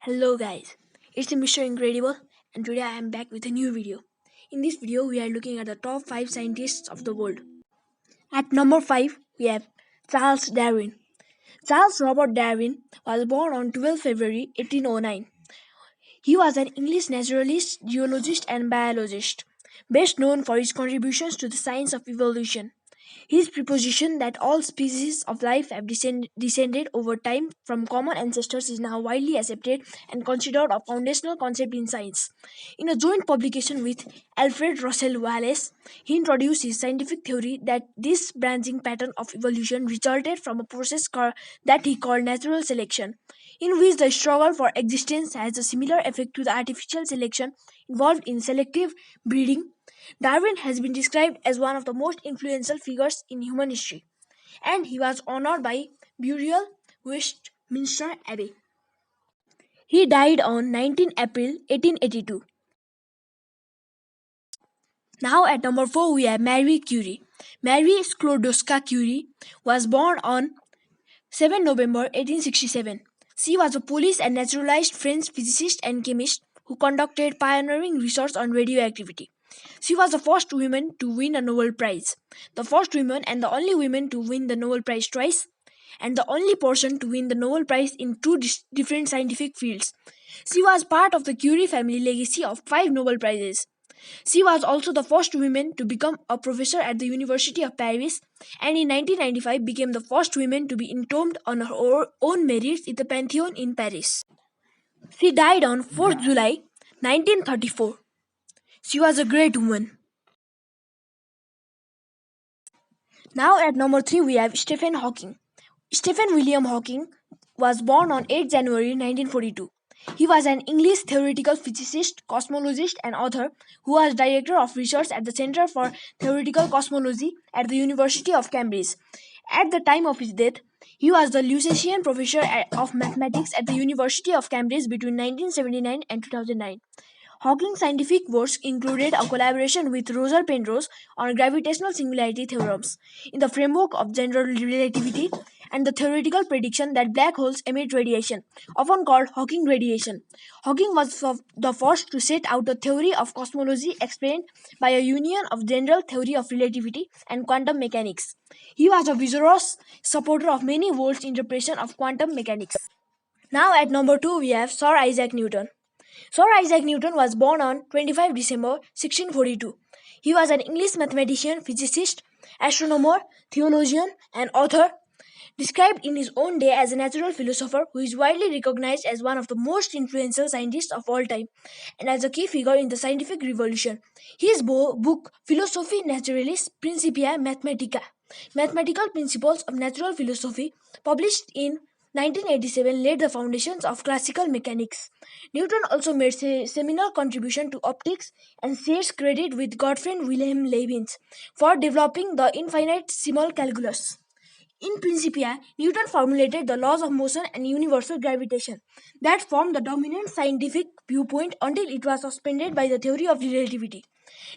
Hello guys, it's Mr. Incredible and today I am back with a new video. In this video we are looking at the top 5 scientists of the world. At number 5 we have Charles Darwin. Charles Robert Darwin was born on 12 February 1809. He was an English naturalist, geologist and biologist, best known for his contributions to the science of evolution. His proposition that all species of life have descended over time from common ancestors is now widely accepted and considered a foundational concept in science. In a joint publication with Alfred Russel Wallace, he introduced his scientific theory that this branching pattern of evolution resulted from a process that he called natural selection, in which the struggle for existence has a similar effect to the artificial selection involved in selective breeding. Darwin has been described as one of the most influential figures in human history, and he was honored by Burial Westminster Abbey. He died on 19 April 1882. Now at number 4 we have Marie Curie. Marie Sklodowska-Curie was born on 7 November 1867. She was a Polish and naturalized French physicist and chemist who conducted pioneering research on radioactivity. She was the first woman to win a Nobel Prize, the first woman and the only woman to win the Nobel Prize twice, and the only person to win the Nobel Prize in two different scientific fields. She was part of the Curie family legacy of 5 Nobel Prizes. She was also the first woman to become a professor at the University of Paris, and in 1995 became the first woman to be entombed on her own merits in the Pantheon in Paris. She died on 4th July 1934. She was a great woman. Now at number 3 we have Stephen Hawking. Stephen William Hawking was born on 8 January 1942. He was an English theoretical physicist, cosmologist and author who was director of research at the Centre for Theoretical Cosmology at the University of Cambridge. At the time of his death, he was the Lusader Professor of Mathematics at the University of Cambridge between 1979 and 2009. Hawking's scientific works included a collaboration with Roger Penrose on gravitational singularity theorems in the framework of general relativity and the theoretical prediction that black holes emit radiation, often called Hawking radiation. Hawking was the first to set out a theory of cosmology explained by a union of general theory of relativity and quantum mechanics. He was a vigorous supporter of many worlds' interpretation of quantum mechanics. Now at number 2 we have Sir Isaac Newton. Sir Isaac Newton was born on 25 December 1642. He was an English mathematician, physicist, astronomer, theologian, and author, described in his own day as a natural philosopher who is widely recognized as one of the most influential scientists of all time and as a key figure in the scientific revolution. His book, Philosophiae Naturalis Principia Mathematica, Mathematical Principles of Natural Philosophy, published in 1987, laid the foundations of classical mechanics. Newton also made a seminal contribution to optics and shares credit with Gottfried Wilhelm Leibniz for developing the infinitesimal calculus. In Principia, Newton formulated the laws of motion and universal gravitation that formed the dominant scientific viewpoint until it was suspended by the theory of relativity.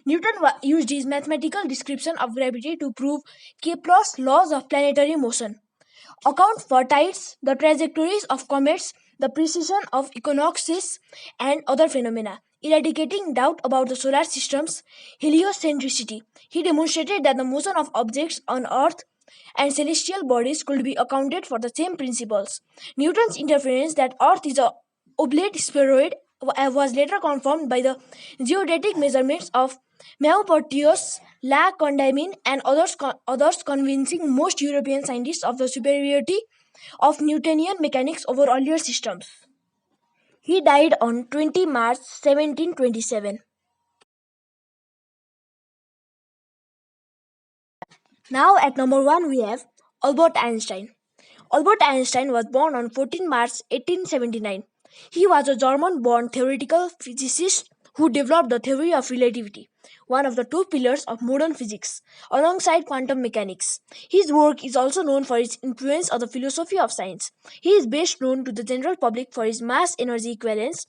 Newton used his mathematical description of gravity to prove Kepler's laws of planetary motion, account for tides, the trajectories of comets, the precision of equinoxes, and other phenomena, eradicating doubt about the solar system's heliocentricity. He demonstrated that the motion of objects on Earth and celestial bodies could be accounted for the same principles. Newton's inference that Earth is a oblate spheroid was later confirmed by the geodetic measurements of Maupertuis, La Condamine, and others convincing most European scientists of the superiority of Newtonian mechanics over earlier systems. He died on 20 March 1727. Now at number 1 we have Albert Einstein. Albert Einstein was born on 14 March 1879. He was a German-born theoretical physicist who developed the theory of relativity, one of the two pillars of modern physics, alongside quantum mechanics. His work is also known for its influence on the philosophy of science. He is best known to the general public for his mass energy equivalence,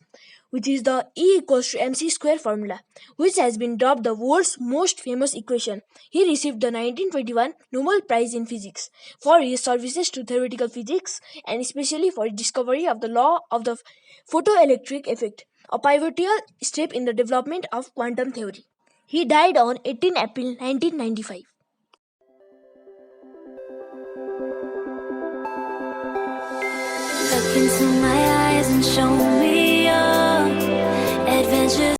which is the E equals to mc square formula, which has been dubbed the world's most famous equation. He received the 1921 Nobel Prize in Physics for his services to theoretical physics and especially for his discovery of the law of the photoelectric effect, a pivotal step in the development of quantum theory. He died on 18 April 1995. Look into my eyes and show me